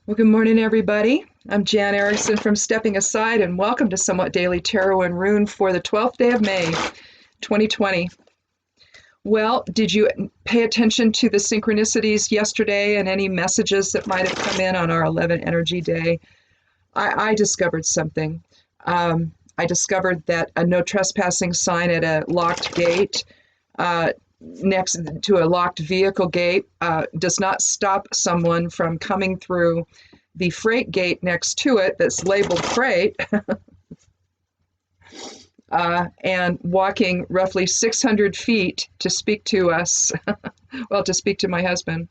Well, good morning, everybody. I'm Jan Erickson from Stepping Aside, and welcome to Somewhat Daily Tarot and Rune for the 12th day of May, 2020. Well, did you pay attention to the synchronicities yesterday and any messages that might have come in on our 11 Energy Day? I discovered something. I discovered that a no trespassing sign at a locked gate next to a locked vehicle gate does not stop someone from coming through the freight gate next to it that's labeled freight and walking roughly 600 feet to speak to us, well, to speak to my husband.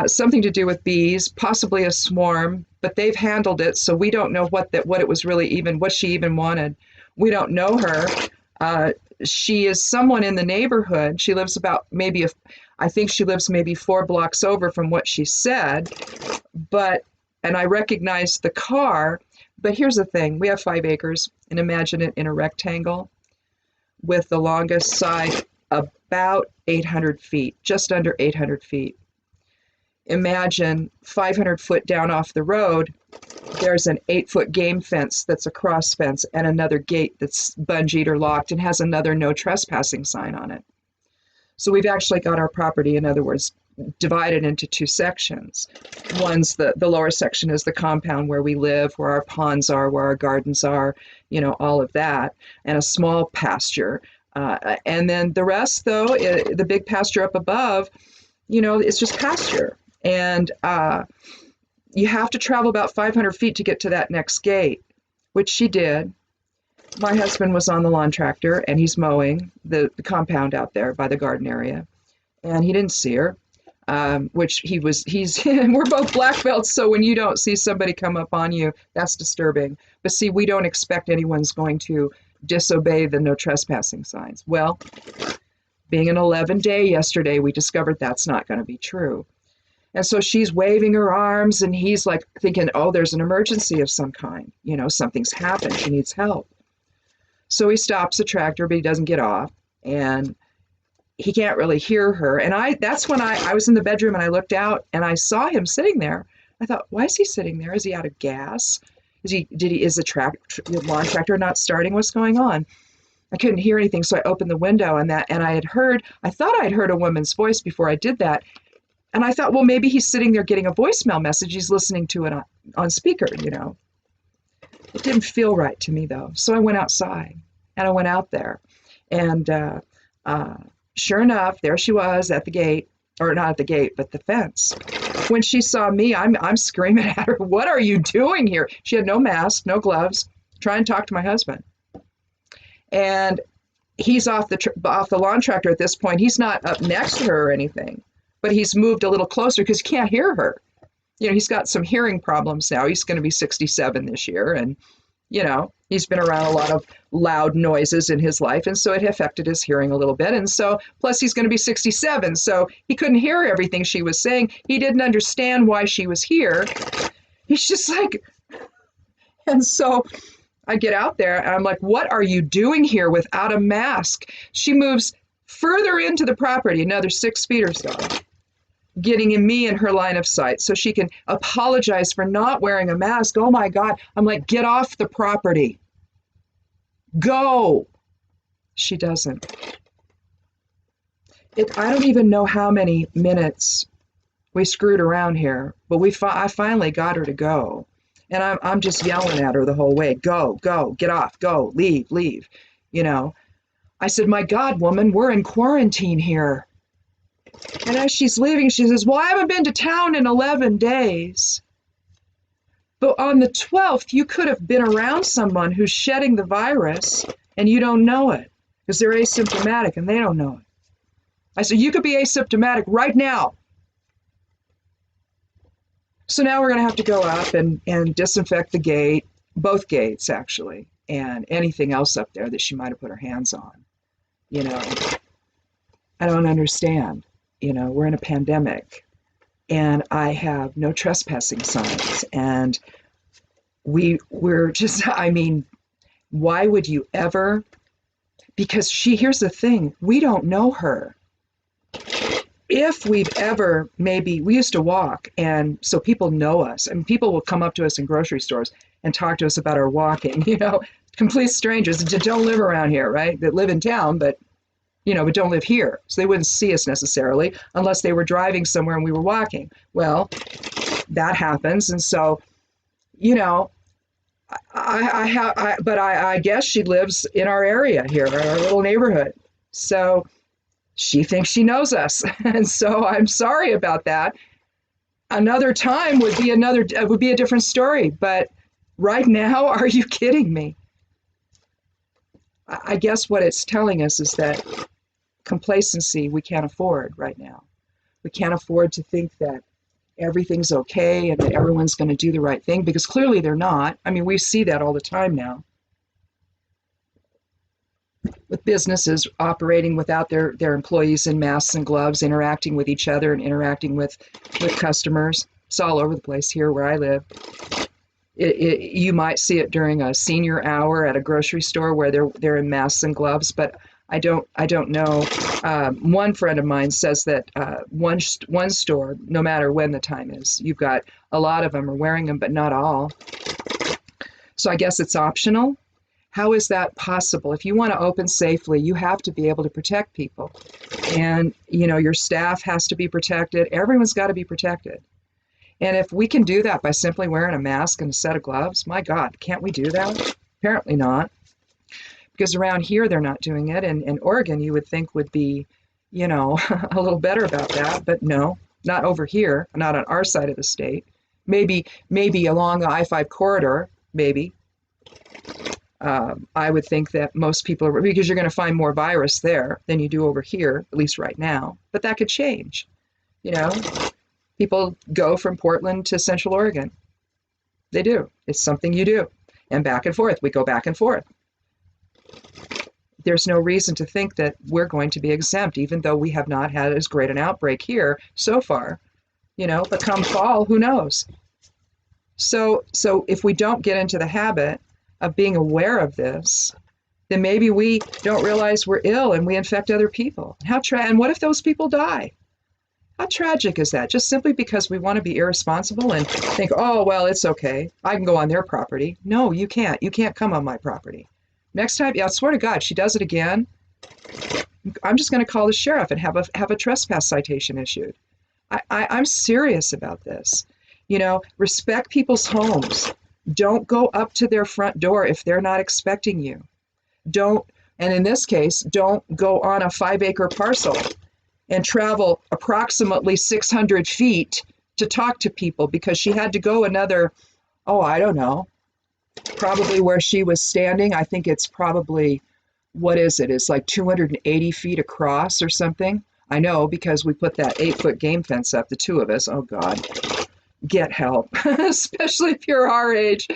Something to do with bees, possibly a swarm, but they've handled it, so we don't know what it was really even, what she even wanted. We don't know her. She is someone in the neighborhood. She lives about I think she lives maybe 4 blocks over from what she said, and I recognized the car, but here's the thing. We have 5 acres, and imagine it in a rectangle with the longest side about 800 feet, just under 800 feet. Imagine 500 foot down off the road, there's an 8-foot game fence that's a cross fence and another gate that's bungeed or locked and has another no trespassing sign on it. So we've actually got our property, in other words, divided into 2 sections. One's the lower section is the compound where we live, where our ponds are, where our gardens are, all of that, and a small pasture. And then the rest, though, the big pasture up above, it's just pasture. And you have to travel about 500 feet to get to that next gate, which she did. My husband was on the lawn tractor, and he's mowing the compound out there by the garden area, and he didn't see her, which he's, we're both black belts, so when you don't see somebody come up on you, that's disturbing. But see, we don't expect anyone's going to disobey the no trespassing signs. Well, being an 11-day yesterday, we discovered that's not going to be true. And so she's waving her arms, and he's like thinking, oh, there's an emergency of some kind. Something's happened. She needs help. So he stops the tractor, but he doesn't get off, and he can't really hear her. And that's when I was in the bedroom, and I looked out, and I saw him sitting there. I thought, why is he sitting there? Is he out of gas? Is the lawn tractor not starting? What's going on? I couldn't hear anything, so I opened the window, and I thought I'd heard a woman's voice before I did that. And I thought, well, maybe he's sitting there getting a voicemail message. He's listening to it on speaker, It didn't feel right to me, though. So I went outside, and I went out there. And sure enough, there she was at the gate, or not at the gate, but the fence. When she saw me, I'm screaming at her, what are you doing here? She had no mask, no gloves, trying to talk to my husband. And he's off the lawn tractor at this point. He's not up next to her or anything, but he's moved a little closer because he can't hear her. He's got some hearing problems now. He's going to be 67 this year, and he's been around a lot of loud noises in his life, and so it affected his hearing a little bit. And so, plus he's going to be 67, so he couldn't hear everything she was saying. He didn't understand why she was here. He's just like, and so I get out there, and I'm like, what are you doing here without a mask? She moves further into the property, another 6 feet or so, getting me in her line of sight so she can apologize for not wearing a mask. Oh my God. I'm like, get off the property. Go. She doesn't. I don't even know how many minutes we screwed around here, but I finally got her to go. And I'm just yelling at her the whole way. Go, get off, go, leave. I said, my God, woman, we're in quarantine here. And as she's leaving, she says, well, I haven't been to town in 11 days. But on the 12th, you could have been around someone who's shedding the virus, and you don't know it because they're asymptomatic and they don't know it. I said, you could be asymptomatic right now. So now we're going to have to go up and disinfect the gate, both gates, actually, and anything else up there that she might have put her hands on. I don't understand. We're in a pandemic, and I have no trespassing signs, and we're just, why would you ever? Because here's the thing, we don't know her. if we've ever, maybe we used to walk, and so people know us, and people will come up to us in grocery stores and talk to us about our walking, complete strangers that don't live around here, right? That live in town, but but don't live here. So they wouldn't see us necessarily unless they were driving somewhere and we were walking. Well, that happens. And so, I guess she lives in our area here, in our little neighborhood. So she thinks she knows us. And so I'm sorry about that. Another time would be a different story. But right now, are you kidding me? I guess what it's telling us is that complacency we can't afford right now. We can't afford to think that everything's okay and that everyone's going to do the right thing, because clearly they're not. I mean, we see that all the time now, with businesses operating without their employees in masks and gloves, interacting with each other and interacting with customers. It's all over the place here where I live. You might see it during a senior hour at a grocery store where they're in masks and gloves, but I don't know. One friend of mine says that one store, no matter when the time is, you've got a lot of them are wearing them, but not all. So I guess it's optional. How is that possible? If you want to open safely, you have to be able to protect people, and your staff has to be protected. Everyone's got to be protected. And if we can do that by simply wearing a mask and a set of gloves, my God, can't we do that? Apparently not. Because around here, they're not doing it. And in Oregon, you would think would be, a little better about that. But no, not over here, not on our side of the state. Maybe along the I-5 corridor, maybe. I would think that most people are, because you're going to find more virus there than you do over here, at least right now. But that could change, People go from Portland to Central Oregon. They do. It's something you do. And back and forth. We go back and forth. There's no reason to think that we're going to be exempt, even though we have not had as great an outbreak here so far. But come fall, who knows? So if we don't get into the habit of being aware of this, then maybe we don't realize we're ill and we infect other people. And what if those people die? How tragic is that? Just simply because we want to be irresponsible and think, oh, well, it's okay. I can go on their property. No, you can't. You can't come on my property. Next time, I swear to God, she does it again, I'm just going to call the sheriff and have a trespass citation issued. I'm serious about this. Respect people's homes. Don't go up to their front door if they're not expecting you. And in this case, don't go on a 5-acre parcel and travel approximately 600 feet to talk to people, because she had to go another, I don't know, probably where she was standing. I think it's probably, what is it? It's like 280 feet across or something. I know, because we put that 8-foot game fence up, the two of us. Oh God, get help, especially if you're our age.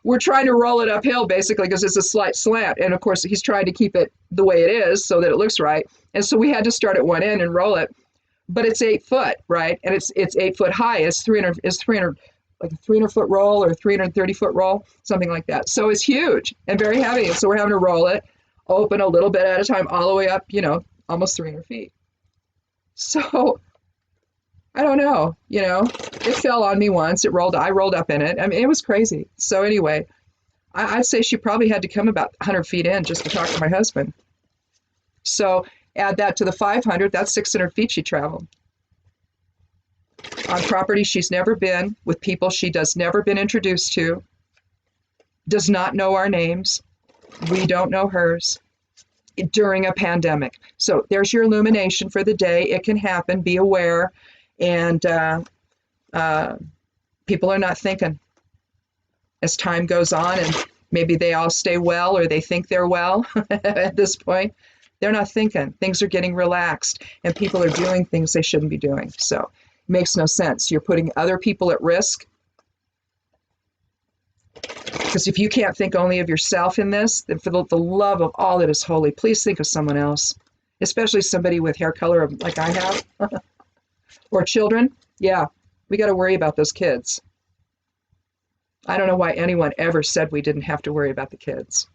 We're trying to roll it uphill basically because it's a slight slant. And of course he's trying to keep it the way it is so that it looks right. And so we had to start at one end and roll it, but it's 8 foot, right? And it's 8 foot high. It's 300, like a 300-foot roll or a 330-foot roll, something like that. So it's huge and very heavy. And so we're having to roll it, open a little bit at a time, all the way up, almost 300 feet. So I don't know, it fell on me once. I rolled up in it. I mean, it was crazy. So anyway, I'd say she probably had to come about 100 feet in just to talk to my husband. So add that to the 500, that's 600 feet she traveled. On property she's never been, with people she does never been introduced to, does not know our names. We don't know hers, during a pandemic. So there's your illumination for the day. It can happen. Be aware. And people are not thinking as time goes on, and maybe they all stay well or they think they're well at this point. They're not thinking. Things are getting relaxed and people are doing things they shouldn't be doing. So it makes no sense. You're putting other people at risk. Because if you can't think only of yourself in this, then for the love of all that is holy, please think of someone else, especially somebody with hair color like I have. Or children. Yeah, we got to worry about those kids. I don't know why anyone ever said we didn't have to worry about the kids.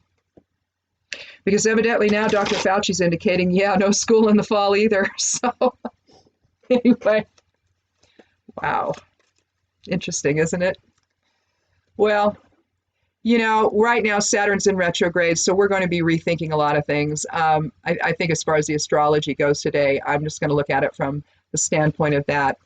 Because evidently now Dr. Fauci's indicating, yeah, no school in the fall either. So anyway, wow. Interesting, isn't it? Well, right now Saturn's in retrograde, so we're going to be rethinking a lot of things. I think as far as the astrology goes today, I'm just going to look at it from the standpoint of that.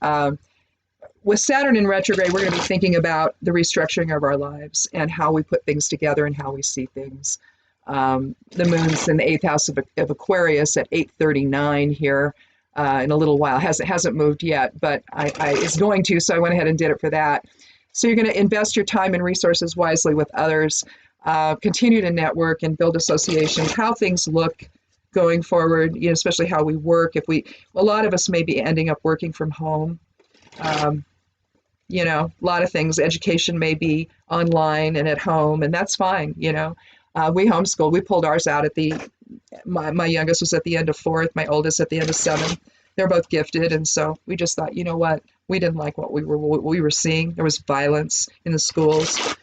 With Saturn in retrograde, we're going to be thinking about the restructuring of our lives and how we put things together and how we see things. The moon's in the 8th house of Aquarius at 8:39 here in a little while. Hasn't moved yet, but it's going to, so I went ahead and did it for that. So you're going to invest your time and resources wisely with others, continue to network and build associations, how things look going forward, especially how we work. A lot of us may be ending up working from home. A lot of things, education may be online and at home, and that's fine. We homeschooled. We pulled ours out my youngest was at the end of 4th, my oldest at the end of 7th. They're both gifted, and so we just thought, you know what, we didn't like what we were seeing. There was violence in the schools.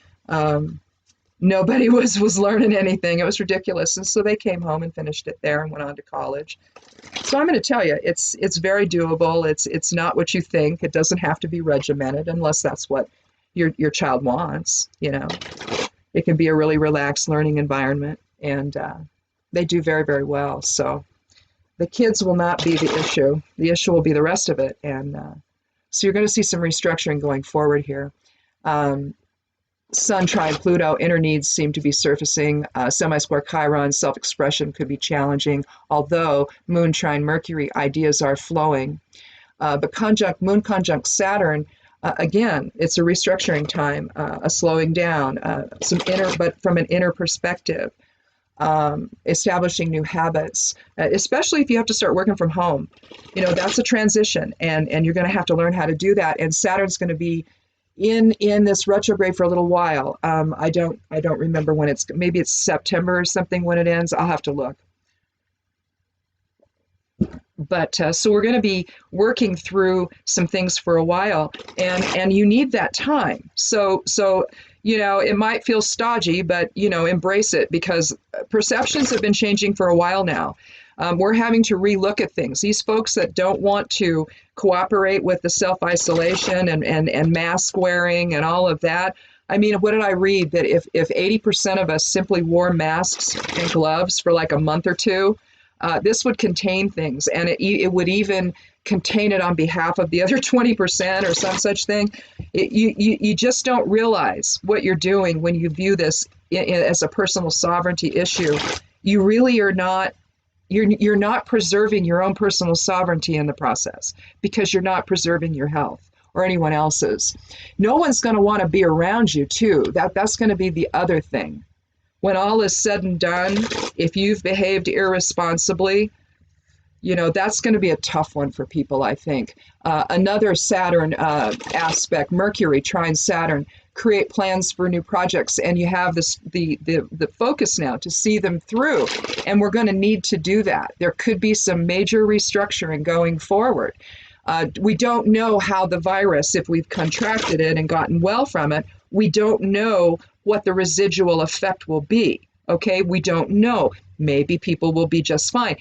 Nobody was learning anything. It was ridiculous, and so they came home and finished it there and went on to college. So I'm going to tell you, it's very doable. It's not what you think. It doesn't have to be regimented unless that's what your child wants. It can be a really relaxed learning environment, and they do very, very well. So the kids will not be the issue. The issue will be the rest of it. And so you're going to see some restructuring going forward here. Sun trine Pluto, inner needs seem to be surfacing. Semi-square Chiron, self-expression could be challenging, although Moon trine Mercury, ideas are flowing. But Moon conjunct Saturn, again, it's a restructuring time, a slowing down, but from an inner perspective. Establishing new habits, especially if you have to start working from home. That's a transition, and you're going to have to learn how to do that. And Saturn's going to be in this retrograde for a little while. I don't remember when maybe it's September or something when it ends. I'll have to look. But so we're going to be working through some things for a while, and you need that time. So it might feel stodgy, but embrace it, because perceptions have been changing for a while now. We're having to relook at things. These folks that don't want to cooperate with the self-isolation and mask wearing and all of that. I mean, what did I read? That if 80% of us simply wore masks and gloves for like a month or two, this would contain things, and it would even contain it on behalf of the other 20% or some such thing. You just don't realize what you're doing when you view this as a personal sovereignty issue. You really are not. You're not preserving your own personal sovereignty in the process, because you're not preserving your health or anyone else's. No one's going to want to be around you too. That's going to be the other thing. When all is said and done, if you've behaved irresponsibly, that's going to be a tough one for people, I think. Another Saturn aspect, Mercury trine Saturn, create plans for new projects, and you have the focus now to see them through, and we're going to need to do that. There could be some major restructuring going forward. We don't know how the virus, if we've contracted it and gotten well from it, we don't know what the residual effect will be. Okay, we don't know. Maybe people will be just fine.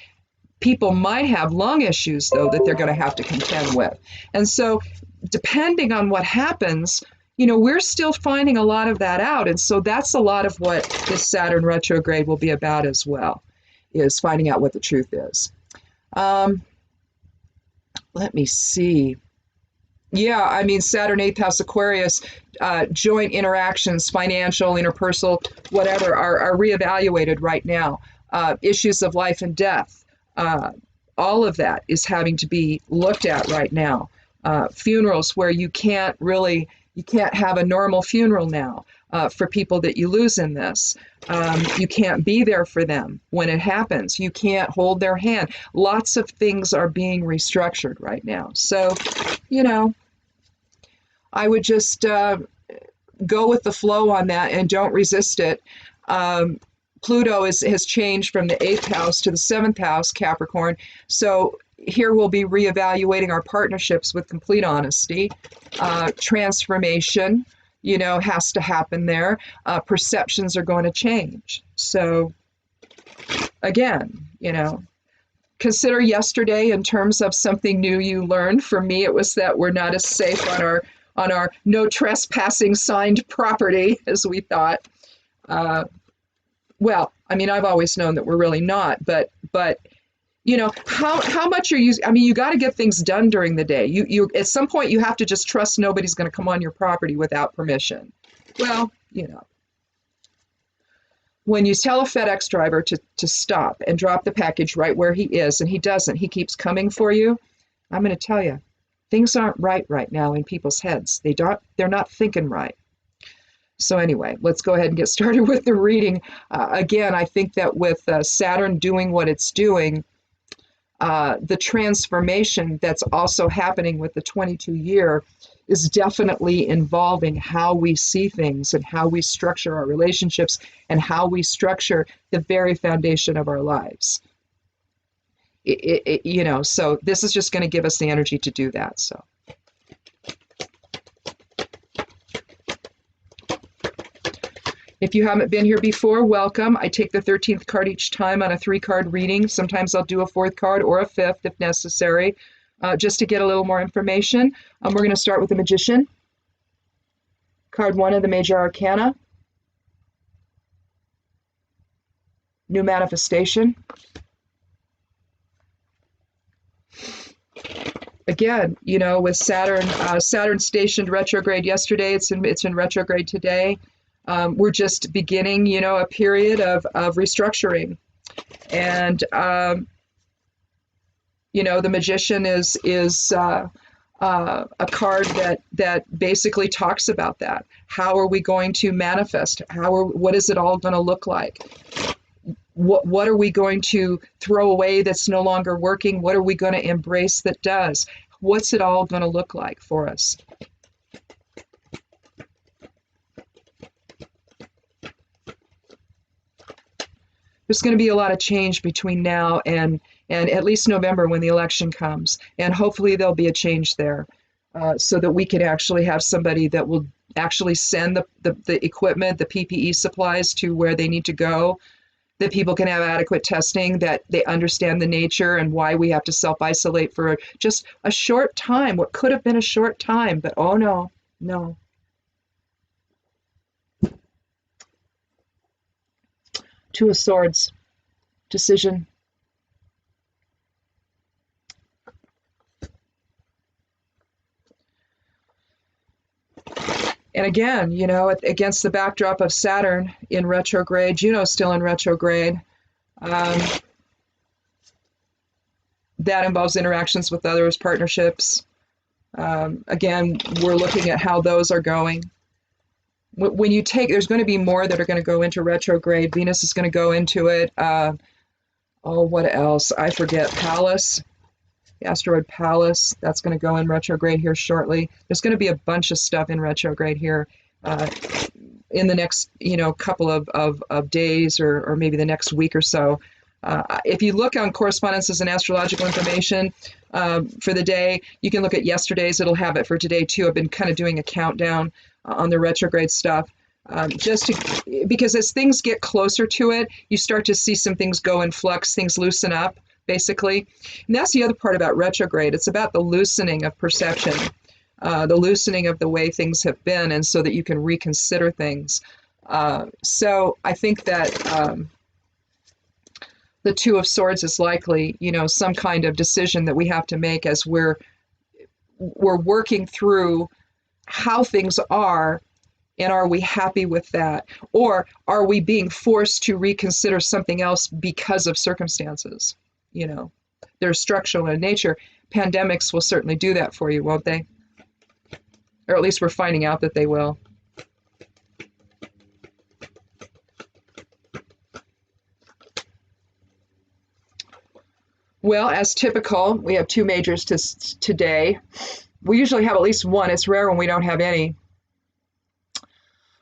People might have lung issues, though, that they're going to have to contend with. And so depending on what happens, we're still finding a lot of that out. And so that's a lot of what this Saturn retrograde will be about as well, is finding out what the truth is. Let me see. Yeah, I mean, Saturn 8th house Aquarius, joint interactions, financial, interpersonal, whatever, are reevaluated right now. Issues of life and death, all of that is having to be looked at right now. Funerals where you can't have a normal funeral now for people that you lose in this. You can't be there for them when it happens. You can't hold their hand. Lots of things are being restructured right now. So, I would just go with the flow on that and don't resist it. Pluto has changed from the 8th house to the 7th house, Capricorn. So here we'll be reevaluating our partnerships with complete honesty. Transformation, has to happen there. Perceptions are going to change. So again, consider yesterday in terms of something new you learned. For me, it was that we're not as safe on our no trespassing signed property as we thought. Well, I mean, I've always known that we're really not, but how much are you? I mean, you got to get things done during the day. You at some point you have to just trust nobody's going to come on your property without permission. Well, when you tell a FedEx driver to stop and drop the package right where he is, and he doesn't, he keeps coming for you, I'm going to tell you, things aren't right now in people's heads. They're not thinking right. So anyway, let's go ahead and get started with the reading. Again, I think that with Saturn doing what it's doing, the transformation that's also happening with the 22-year is definitely involving how we see things and how we structure our relationships and how we structure the very foundation of our lives. So this is just going to give us the energy to do that. So. If you haven't been here before, welcome. I take the 13th card each time on a 3-card reading. Sometimes I'll do a 4th card or a 5th if necessary, just to get a little more information. We're going to start with the Magician. Card 1 of the Major Arcana. New Manifestation. Again, with Saturn stationed retrograde yesterday, it's in retrograde today. We're just beginning, a period of restructuring. And, the Magician is a card that basically talks about that. How are we going to manifest? What is it all going to look like? What are we going to throw away that's no longer working? What are we going to embrace that does? What's it all going to look like for us? There's going to be a lot of change between now and at least November when the election comes. And hopefully there'll be a change there so that we can actually have somebody that will actually send the equipment, the PPE supplies to where they need to go, that people can have adequate testing, that they understand the nature and why we have to self-isolate for just a short time, what could have been a short time, but oh no. Two of Swords, decision. And again, against the backdrop of Saturn in retrograde, Juno's still in retrograde. That involves interactions with others, partnerships. Again, we're looking at how those are going. When there's going to be more that are going to go into retrograde. Venus is going to go into it. What else? I forget. Pallas, the asteroid Pallas, that's going to go in retrograde here shortly. There's going to be a bunch of stuff in retrograde here in the next, couple of days or maybe the next week or so. If you look on correspondences and astrological information for the day, you can look at yesterday's. It'll have it for today too. I've been kind of doing a countdown on the retrograde stuff, because as things get closer to it, you start to see some things go in flux, things loosen up, basically. And that's the other part about retrograde. It's about the loosening of perception, the loosening of the way things have been, and so that you can reconsider things. So I think that the Two of Swords is likely, some kind of decision that we have to make as we're working through how things are, and are we happy with that? Or are we being forced to reconsider something else because of circumstances? They're structural in nature. Pandemics will certainly do that for you, won't they? Or at least we're finding out that they will. Well, as typical, we have 2 majors today. We usually have at least one. It's rare when we don't have any.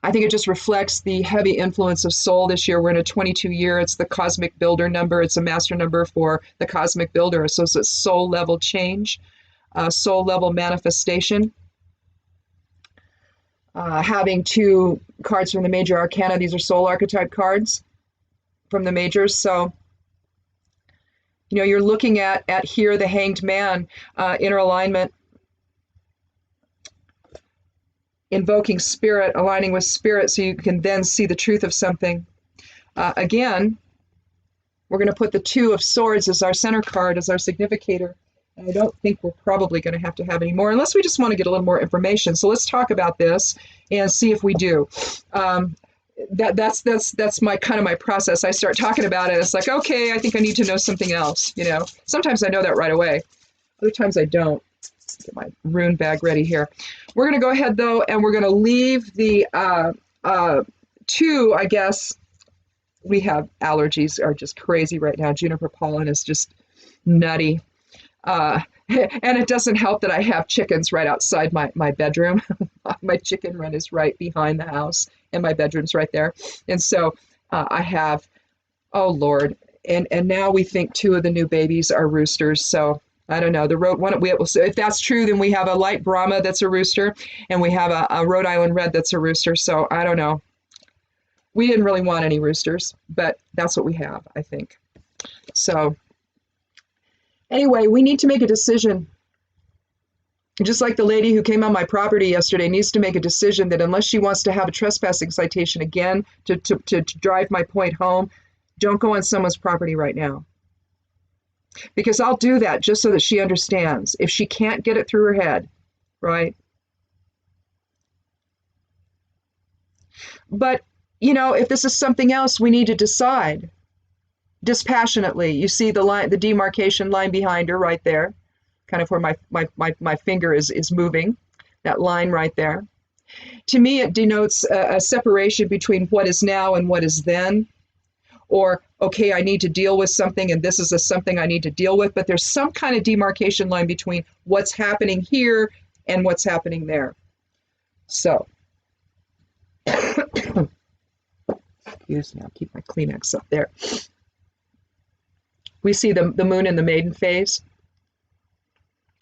I think it just reflects the heavy influence of soul this year. We're in a 22-year. It's the cosmic builder number. It's a master number for the cosmic builder. So it's a soul level change, soul level manifestation. Having 2 cards from the major arcana. These are soul archetype cards from the majors. So You know, you're looking at here, the hanged man, inner alignment, invoking spirit, aligning with spirit so you can then see the truth of something. Again, we're going to put the Two of Swords as our center card, as our significator. And I don't think we're probably going to have any more, unless we just want to get a little more information. So let's talk about this and see if we do. That's my kind of my process. I start talking about it. It's like, okay, I think I need to know something else. You know, sometimes I know that right away. Other times I don't. Get my rune bag ready here. We're going to go ahead though, and we're going to leave the two, I guess. We have allergies are just crazy right now. Juniper pollen is just nutty. And it doesn't help that I have chickens right outside my bedroom. My chicken run is right behind the house, and my bedroom's right there. And so I have, oh Lord, and now we think two of the new babies are roosters. So I don't know. The Rhode one, if that's true, then we have a light Brahma that's a rooster, and we have a Rhode Island Red that's a rooster. So I don't know. We didn't really want any roosters, but that's what we have, I think. So anyway, we need to make a decision. Just like the lady who came on my property yesterday needs to make a decision that unless she wants to have a trespassing citation again to drive my point home, don't go on someone's property right now. Because I'll do that just so that she understands. If she can't get it through her head, right? But, you know, if this is something else, we need to decide dispassionately. You see the line, the demarcation line behind her right there, kind of where my finger is moving, that line right there. To me, it denotes a separation between what is now and what is then. Or, okay, I need to deal with something, and this is something I need to deal with, but there's some kind of demarcation line between what's happening here and what's happening there. So, excuse me, I'll keep my Kleenex up there. We see the moon in the maiden phase,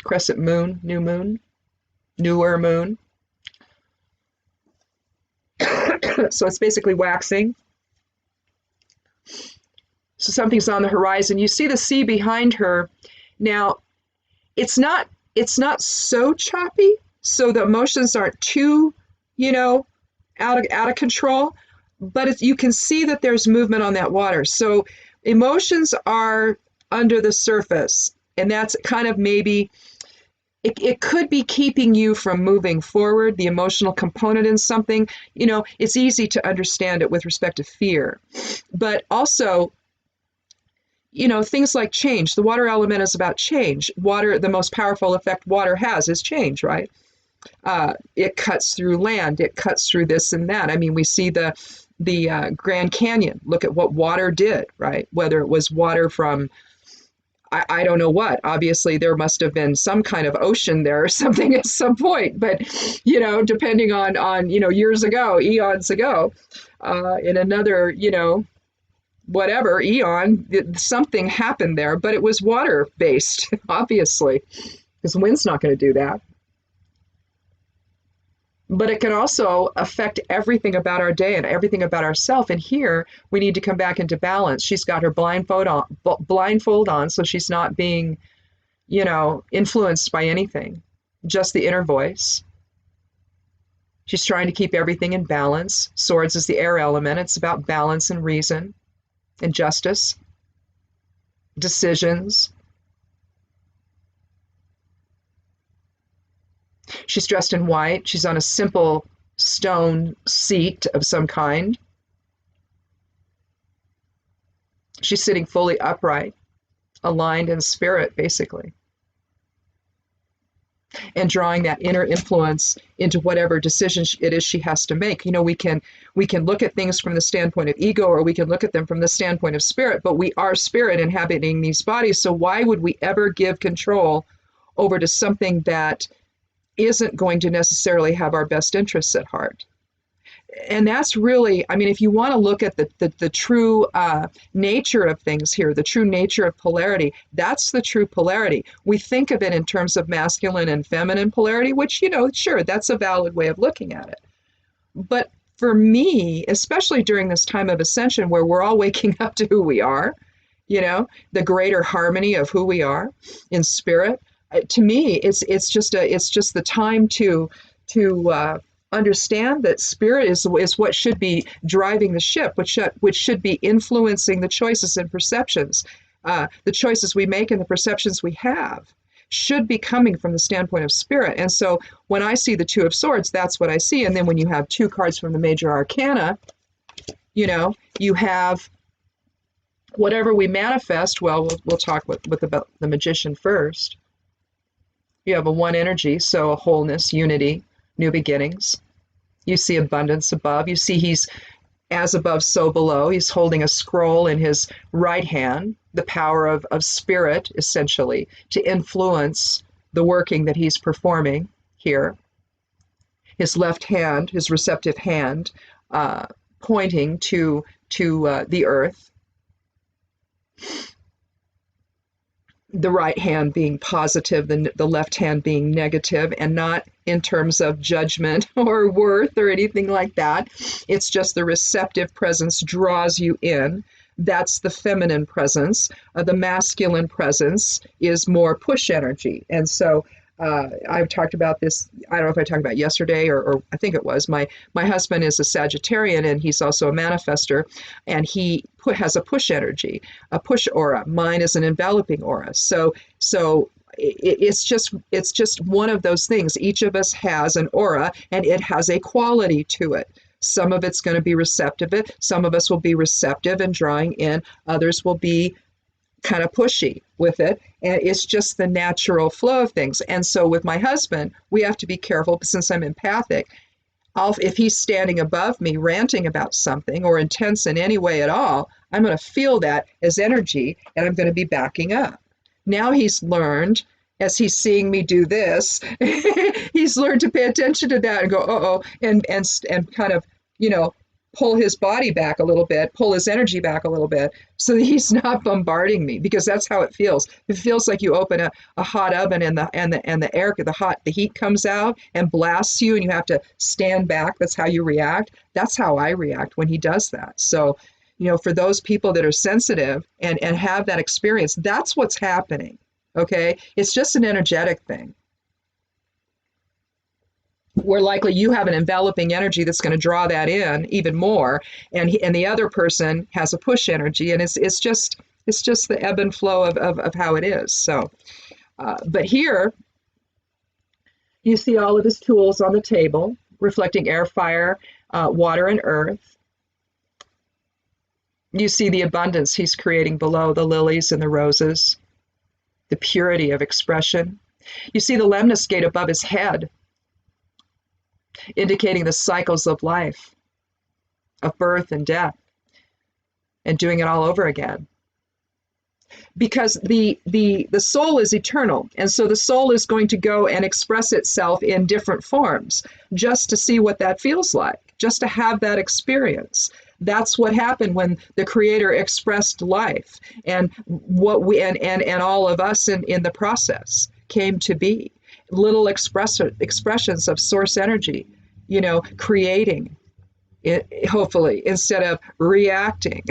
crescent moon, newer moon. So it's basically waxing. So something's on the horizon. You see the sea behind her. Now, it's not so choppy, so the emotions aren't too, you know, out of control, but you can see that there's movement on that water. So emotions are under the surface, and that's kind of maybe, it could be keeping you from moving forward, the emotional component in something. You know, it's easy to understand it with respect to fear, but also, you know, things like change. The water element is about change. Water, the most powerful effect water has is change, right? It cuts through land. It cuts through this and that. I mean, we see the Grand Canyon. Look at what water did, right? Whether it was water from, I don't know what. Obviously, there must have been some kind of ocean there or something at some point. But, you know, depending on you know, years ago, eons ago, in another, you know, whatever eon, something happened there, but it was water based, obviously, because wind's not going to do that. But it can also affect everything about our day and everything about ourselves. And here we need to come back into balance. She's got her blindfold on, so she's not being, you know, influenced by anything, just the inner voice. She's trying to keep everything in balance. Swords is the air element. It's about balance and reason and justice, decisions. She's dressed in white. She's on a simple stone seat of some kind. She's sitting fully upright, aligned in spirit, basically, and drawing that inner influence into whatever decision it is she has to make. You know, we can look at things from the standpoint of ego, or we can look at them from the standpoint of spirit, but we are spirit inhabiting these bodies. So why would we ever give control over to something that isn't going to necessarily have our best interests at heart? And that's really, I mean, if you want to look at the true nature of things here, the true nature of polarity, that's the true polarity. We think of it in terms of masculine and feminine polarity, which, you know, sure, that's a valid way of looking at it. But for me, especially during this time of ascension where we're all waking up to who we are, the greater harmony of who we are in spirit. To me, it's just the time to understand that spirit is what should be driving the ship, which should be influencing the choices and perceptions. The choices we make and the perceptions we have should be coming from the standpoint of spirit. And so when I see the Two of Swords, that's what I see. And then when you have two cards from the major arcana, you have whatever we manifest. Well, we'll talk about the Magician first. You have a one energy, so a wholeness, unity, new beginnings. You see abundance above. You see he's as above, so below. He's holding a scroll in his right hand, the power of spirit, essentially, to influence the working that he's performing here. His left hand, his receptive hand, pointing to the earth. The right hand being positive, the left hand being negative, and not in terms of judgment or worth or anything like that. It's just the receptive presence draws you in. That's the feminine presence. The masculine presence is more push energy. And so I've talked about this, I don't know if I talked about it yesterday or I think it was. My husband is a Sagittarian and he's also a manifester, and he has a push energy, a push aura. Mine is an enveloping aura. So it's just one of those things. Each of us has an aura and it has a quality to it. Some of it's going to be receptive. Some of us will be receptive and drawing in. Others will be kind of pushy with it, and it's just the natural flow of things. And so with my husband, we have to be careful, since I'm empathic. If he's standing above me ranting about something or intense in any way at all, I'm going to feel that as energy and I'm going to be backing up. Now he's learned, as he's seeing me do this, he's learned to pay attention to that and go, uh-oh, and kind of, pull his body back a little bit, pull his energy back a little bit, so that he's not bombarding me, because that's how it feels. It feels like you open a hot oven and the heat comes out and blasts you, and you have to stand back. That's how you react. That's how I react when he does that. So, for those people that are sensitive and have that experience, that's what's happening. Okay, it's just an energetic thing. Where likely you have an enveloping energy that's going to draw that in even more, and the other person has a push energy, and it's just the ebb and flow of how it is. So, but here you see all of his tools on the table, reflecting air, fire, water, and earth. You see the abundance he's creating below, the lilies and the roses, the purity of expression. You see the lemniscate above his head, indicating the cycles of life, of birth and death, and doing it all over again. Because the soul is eternal, and so the soul is going to go and express itself in different forms, just to see what that feels like, just to have that experience. That's what happened when the Creator expressed life, and what we and all of us in the process came to be. Little expressions of source energy, creating it, hopefully, instead of reacting.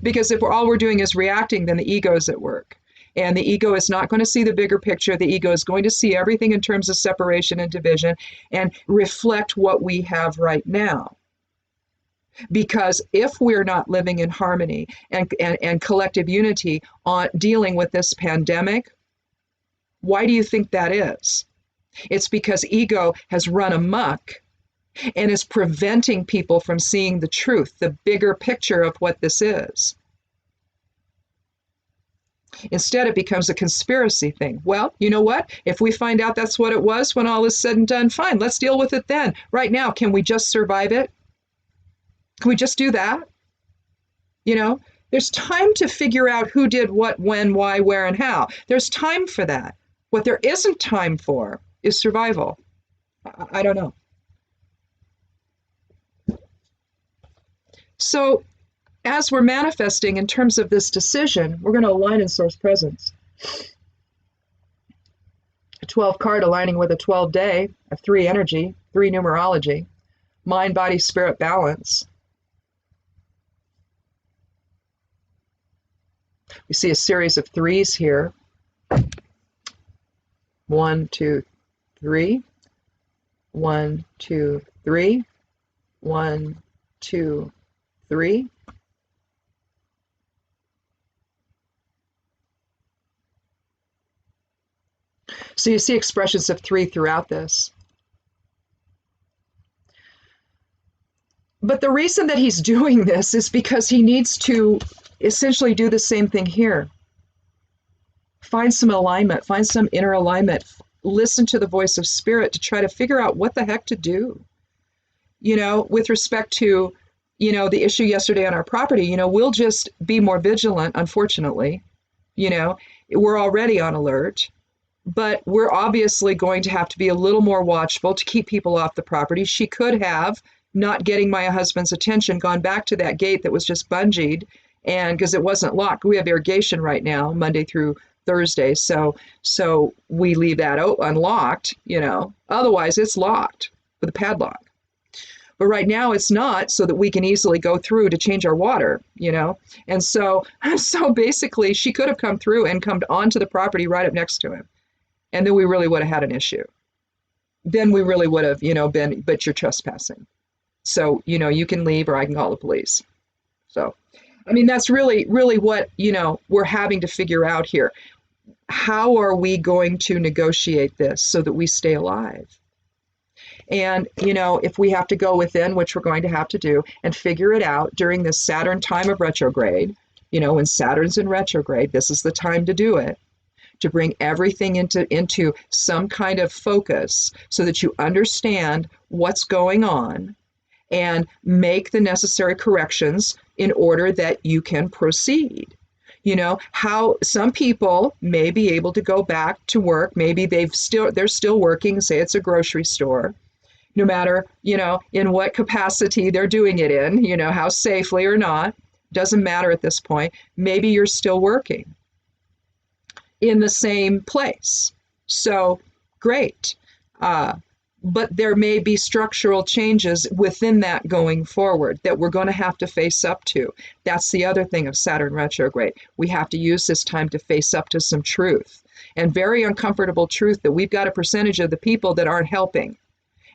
Because if all we're doing is reacting, then the ego is at work. And the ego is not going to see the bigger picture. The ego is going to see everything in terms of separation and division and reflect what we have right now. Because if we're not living in harmony and collective unity on dealing with this pandemic, why do you think that is? It's because ego has run amok and is preventing people from seeing the truth, the bigger picture of what this is. Instead, it becomes a conspiracy thing. Well, you know what? If we find out that's what it was when all is said and done, fine, let's deal with it then. Right now, can we just survive it? Can we just do that? There's time to figure out who did what, when, why, where, and how. There's time for that. What there isn't time for is survival. I don't know. So as we're manifesting in terms of this decision, we're going to align in source presence. A 12 card aligning with a 12 day, a 3 energy, 3 numerology, mind, body, spirit balance. You see a series of threes here. 1, 2, 3. 1, 2, 3. 1, 2, 3. So you see expressions of 3 throughout this. But the reason that he's doing this is because he needs to essentially do the same thing here. Find some alignment, find some inner alignment, listen to the voice of spirit to try to figure out what the heck to do. You know, with respect to, you know, the issue yesterday on our property, you know, we'll just be more vigilant, unfortunately. You know, we're already on alert, but we're obviously going to have to be a little more watchful to keep people off the property. She could have, not getting my husband's attention, gone back to that gate that was just bungeed, and because it wasn't locked. We have irrigation right now, Monday through Thursday, so we leave that unlocked, you know. Otherwise, it's locked with a padlock. But right now it's not, so that we can easily go through to change our water, you know. And so basically, she could have come through and come onto the property right up next to him, and then we really would have had an issue. Then we really would have, you know, been, but you're trespassing. So, you know, you can leave or I can call the police. So, I mean, that's really, really what, you know, we're having to figure out here. How are we going to negotiate this so that we stay alive? And, you know, if we have to go within, which we're going to have to do, and figure it out during this Saturn time of retrograde, you know, when Saturn's in retrograde, this is the time to do it, to bring everything into some kind of focus so that you understand what's going on and make the necessary corrections in order that you can proceed. You know, how some people may be able to go back to work. Maybe they're still working, say it's a grocery store, no matter, you know, in what capacity they're doing it in, you know, how safely or not, doesn't matter at this point. Maybe you're still working in the same place. So great. But there may be structural changes within that going forward that we're going to have to face up to. That's the other thing of Saturn retrograde. We have to use this time to face up to some truth, and very uncomfortable truth, that we've got a percentage of the people that aren't helping,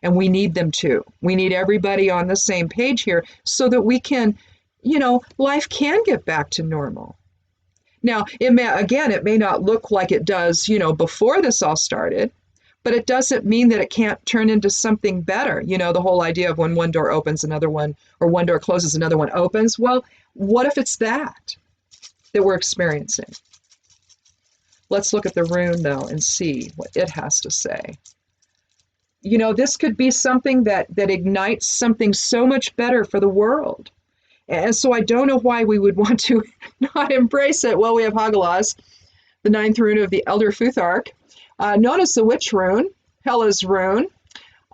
and we need them to. We need everybody on the same page here so that we can, you know, life can get back to normal. Now, it may not look like it does, you know, before this all started, but it doesn't mean that it can't turn into something better. You know, the whole idea of when one door opens, another one, or one door closes, another one opens. Well, what if it's that we're experiencing? Let's look at the rune, though, and see what it has to say. You know, this could be something that ignites something so much better for the world. And so I don't know why we would want to not embrace it. Well, we have Hagalaz, the 9th rune of the Elder Futhark, known as the Witch rune, Hela's rune.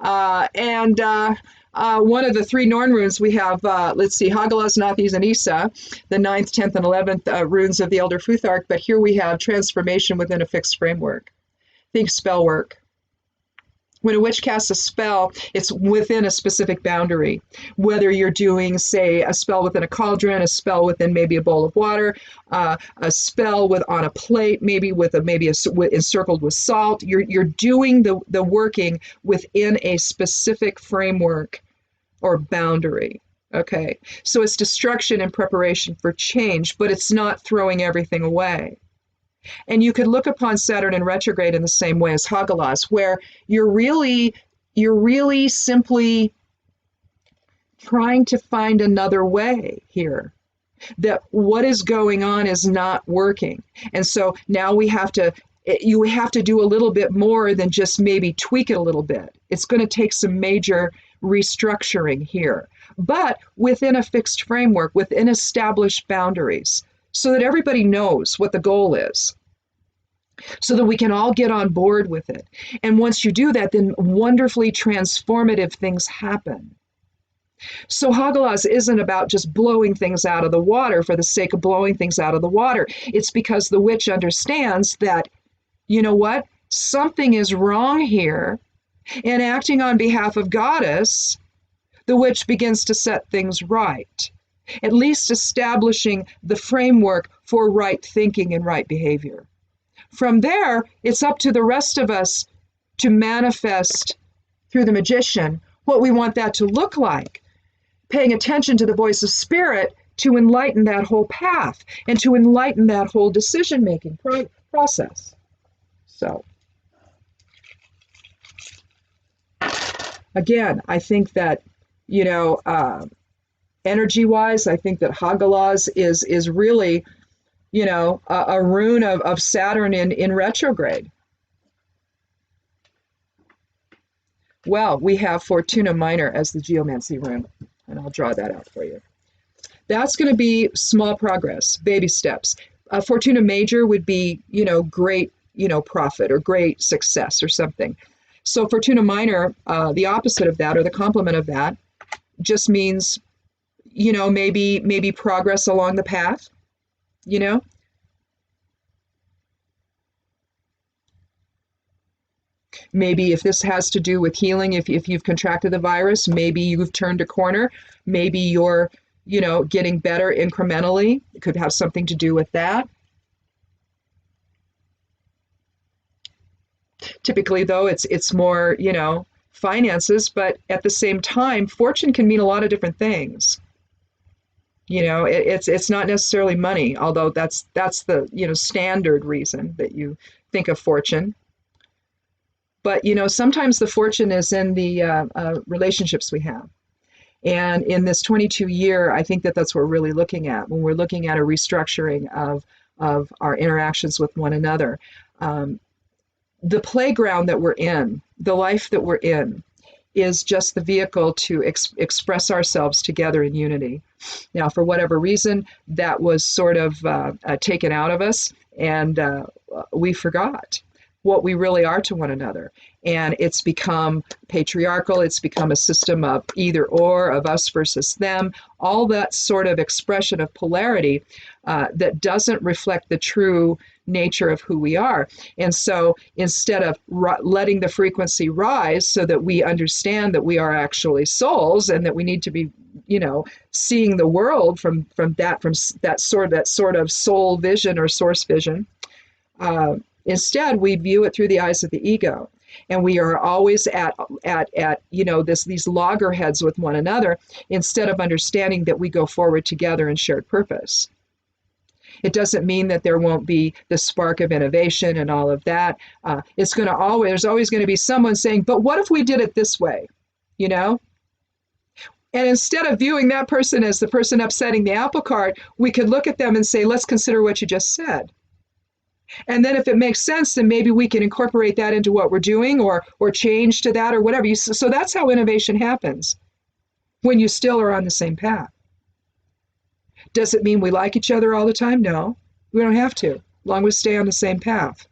And one of the 3 Norn runes we have, let's see, Hagalaz, Nathis, and Isa, the 9th, 10th, and 11th runes of the Elder Futhark. But here we have transformation within a fixed framework. Think spell work. When a witch casts a spell, it's within a specific boundary. Whether you're doing, say, a spell within a cauldron, a spell within maybe a bowl of water, a spell on a plate, maybe encircled with salt, you're doing the working within a specific framework or boundary. Okay, so it's destruction in preparation for change, but it's not throwing everything away. And you could look upon Saturn in retrograde in the same way as Hagalaz, where you're really simply trying to find another way here, that what is going on is not working. And so now you have to do a little bit more than just maybe tweak it a little bit. It's going to take some major restructuring here, but within a fixed framework, within established boundaries, so that everybody knows what the goal is, so that we can all get on board with it. And once you do that, then wonderfully transformative things happen. So Hagalaz isn't about just blowing things out of the water for the sake of blowing things out of the water. It's because the witch understands that, you know what, something is wrong here, and acting on behalf of Goddess, the witch begins to set things right. At least establishing the framework for right thinking and right behavior. From there, it's up to the rest of us to manifest through the magician what we want that to look like, paying attention to the voice of spirit to enlighten that whole path and to enlighten that whole decision-making process. So, again, I think that, energy-wise, I think that Hagalaz is really, a rune of Saturn in retrograde. Well, we have Fortuna Minor as the geomancy rune, and I'll draw that out for you. That's going to be small progress, baby steps. Fortuna Major would be, great, profit or great success or something. So Fortuna Minor, the opposite of that or the complement of that, just means, maybe progress along the path, Maybe if this has to do with healing, if you've contracted the virus, maybe you've turned a corner, maybe you're, getting better incrementally. It could have something to do with that. Typically, though, it's more, finances, but at the same time, fortune can mean a lot of different things. It's not necessarily money, although that's the, standard reason that you think of fortune. But, sometimes the fortune is in the relationships we have. And in this 22-year, I think that's what we're really looking at when we're looking at a restructuring of our interactions with one another. The playground that we're in, the life that we're in, is just the vehicle to express ourselves together in unity. Now, for whatever reason, that was sort of taken out of us, and we forgot what we really are to one another. And it's become patriarchal. It's become a system of either or, of us versus them, all that sort of expression of polarity that doesn't reflect the true nature of who we are. And so instead of letting the frequency rise so that we understand that we are actually souls and that we need to be, seeing the world from that sort of soul vision or source vision, instead, we view it through the eyes of the ego, and we are always at these loggerheads with one another instead of understanding that we go forward together in shared purpose. It doesn't mean that there won't be the spark of innovation and all of that. There's always going to be someone saying, "But what if we did it this way?" And instead of viewing that person as the person upsetting the apple cart, we could look at them and say, "Let's consider what you just said." And then if it makes sense, then maybe we can incorporate that into what we're doing or change to that or whatever. So that's how innovation happens, when you still are on the same path. Does it mean we like each other all the time? No, we don't have to, as long as we stay on the same path.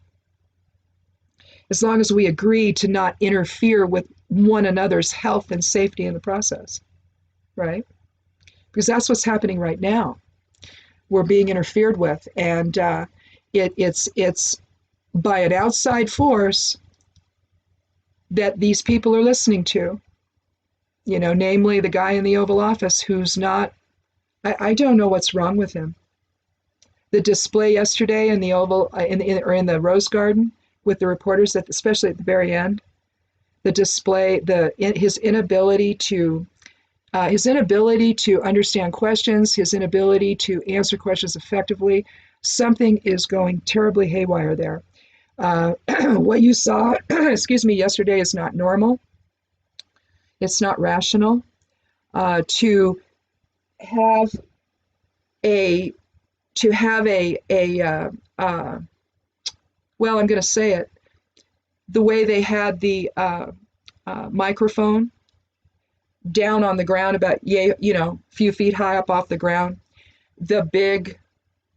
As long as we agree to not interfere with one another's health and safety in the process, right? Because that's what's happening right now. We're being interfered with, and it's by an outside force that these people are listening to, namely the guy in the Oval Office who's not, I don't know what's wrong with him. The display yesterday in the Oval, in the Rose Garden with the reporters, especially at the very end, the display, his inability to understand questions, his inability to answer questions effectively. Something is going terribly haywire there. What you saw, yesterday is not normal. It's not rational. To have a well, I'm going to say it, the way they had the microphone down on the ground about, few feet high up off the ground, the big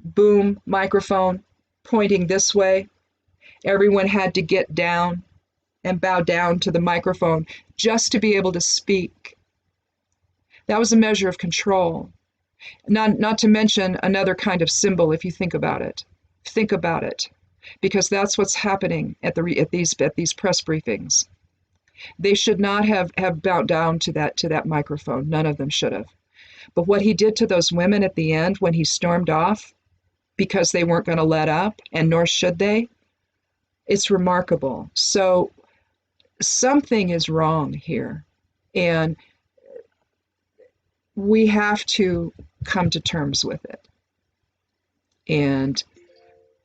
boom microphone pointing this way. Everyone had to get down and bow down to the microphone just to be able to speak. That was a measure of control. Not to mention another kind of symbol, if you think about it. Think about it, because that's what's happening at these press briefings. They should not have bowed down to that microphone. None of them should have. But what he did to those women at the end when he stormed off, because they weren't going to let up, and nor should they. It's remarkable. So something is wrong here, and we have to come to terms with it. And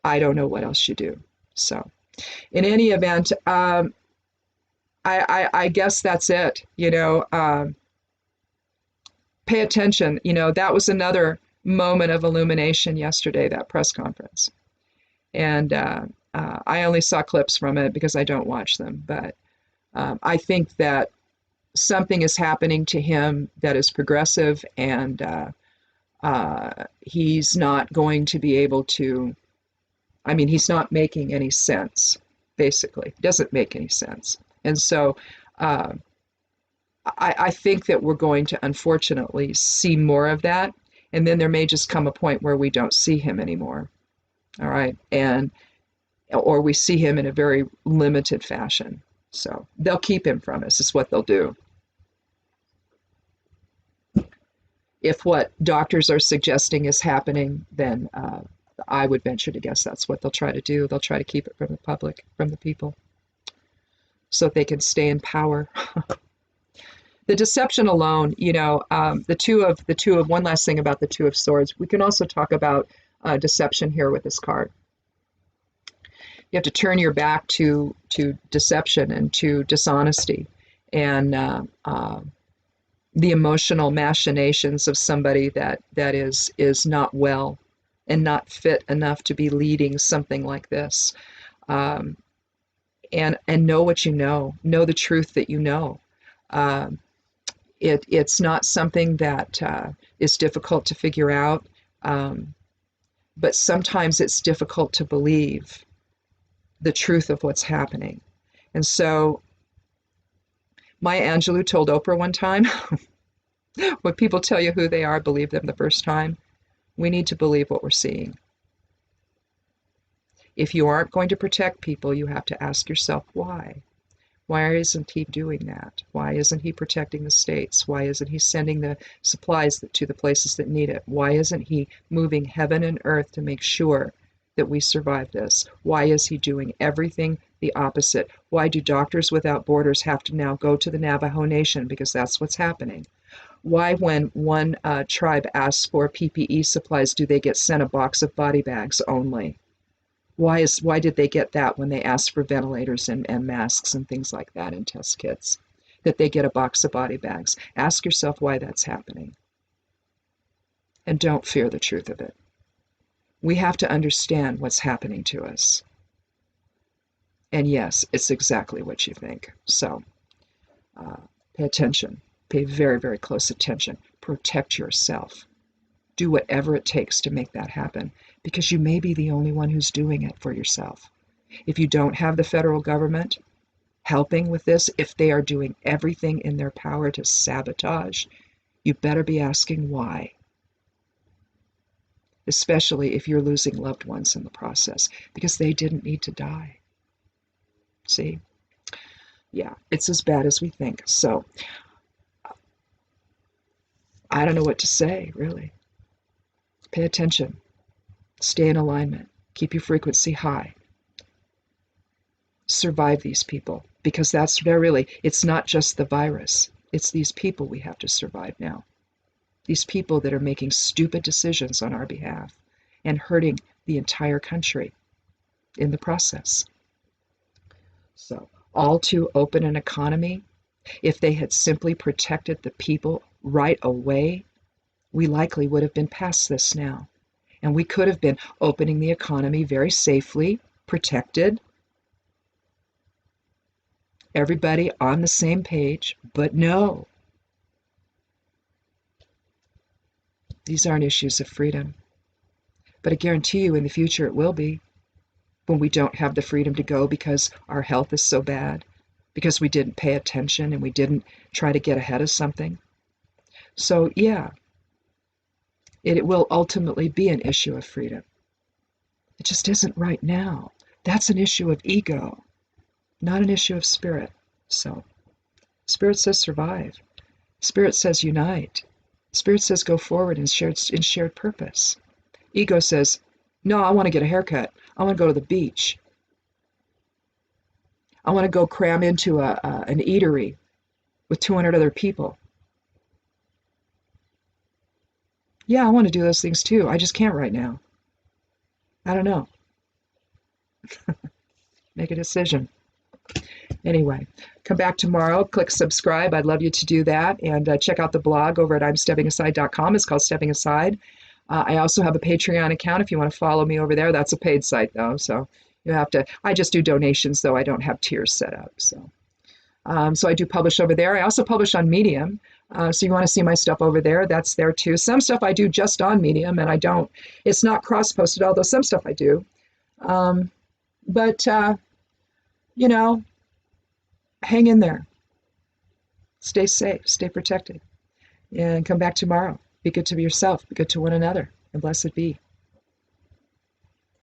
I don't know what else you do. So in any event, I guess that's it. Pay attention. That was another moment of illumination yesterday, that press conference. And I only saw clips from it because I don't watch them. But I think that something is happening to him that is progressive, and he's not going to be able to, he's not making any sense, basically. It doesn't make any sense. And so I think that we're going to unfortunately see more of that. And then there may just come a point where we don't see him anymore. All right. Or we see him in a very limited fashion. So they'll keep him from us, is what they'll do. If what doctors are suggesting is happening, then I would venture to guess that's what they'll try to do. They'll try to keep it from the public, from the people, so that they can stay in power. The deception alone, the two of one last thing about the Two of Swords. We can also talk about deception here with this card. You have to turn your back to deception and to dishonesty and the emotional machinations of somebody that is not well and not fit enough to be leading something like this. And know what you know the truth that you know. It's not something that is difficult to figure out, but sometimes it's difficult to believe the truth of what's happening. And so Maya Angelou told Oprah one time, when people tell you who they are, believe them the first time. We need to believe what we're seeing. If you aren't going to protect people, you have to ask yourself why. Why isn't he doing that? Why isn't he protecting the states? Why isn't he sending the supplies to the places that need it? Why isn't he moving heaven and earth to make sure that we survive this? Why is he doing everything the opposite? Why do Doctors Without Borders have to now go to the Navajo Nation? Because that's what's happening. Why, when one tribe asks for PPE supplies, do they get sent a box of body bags only? Why did they get that when they asked for ventilators and masks and things like that and test kits? That they get a box of body bags. Ask yourself why that's happening. And don't fear the truth of it. We have to understand what's happening to us. And yes, it's exactly what you think. So pay attention. Pay very, very close attention. Protect yourself. Do whatever it takes to make that happen, because you may be the only one who's doing it for yourself. If you don't have the federal government helping with this, if they are doing everything in their power to sabotage, you better be asking why. Especially if you're losing loved ones in the process, because they didn't need to die. See? Yeah, it's as bad as we think. So, I don't know what to say, really. Pay attention. Stay in alignment. Keep your frequency high. Survive these people, because it's not just the virus. It's these people we have to survive now. These people that are making stupid decisions on our behalf and hurting the entire country in the process. So, all too open an economy. If they had simply protected the people right away, we likely would have been past this now. And we could have been opening the economy very safely, protected, everybody on the same page. But no, these aren't issues of freedom. But I guarantee you in the future it will be, when we don't have the freedom to go because our health is so bad, because we didn't pay attention and we didn't try to get ahead of something. So yeah, it will ultimately be an issue of freedom. It just isn't right now. That's an issue of ego, not an issue of spirit. So spirit says survive. Spirit says unite. Spirit says go forward in shared purpose. Ego says No, I want to get a haircut. I want to go to the beach. I want to go cram into an eatery with 200 other people. Yeah, I want to do those things too. I just can't right now. I don't know. Make a decision. Anyway, come back tomorrow. Click subscribe. I'd love you to do that. And check out the blog over at imsteppingaside.com. It's called Stepping Aside. I also have a Patreon account if you want to follow me over there. That's a paid site, though. So you have to, I just do donations, though. I don't have tiers set up. So I do publish over there. I also publish on Medium. So you want to see my stuff over there, that's there too. Some stuff I do just on Medium, and I don't, it's not cross-posted, although some stuff I do. But you know, hang in there. Stay safe, stay protected, and come back tomorrow. Be good to yourself, be good to one another, and blessed be.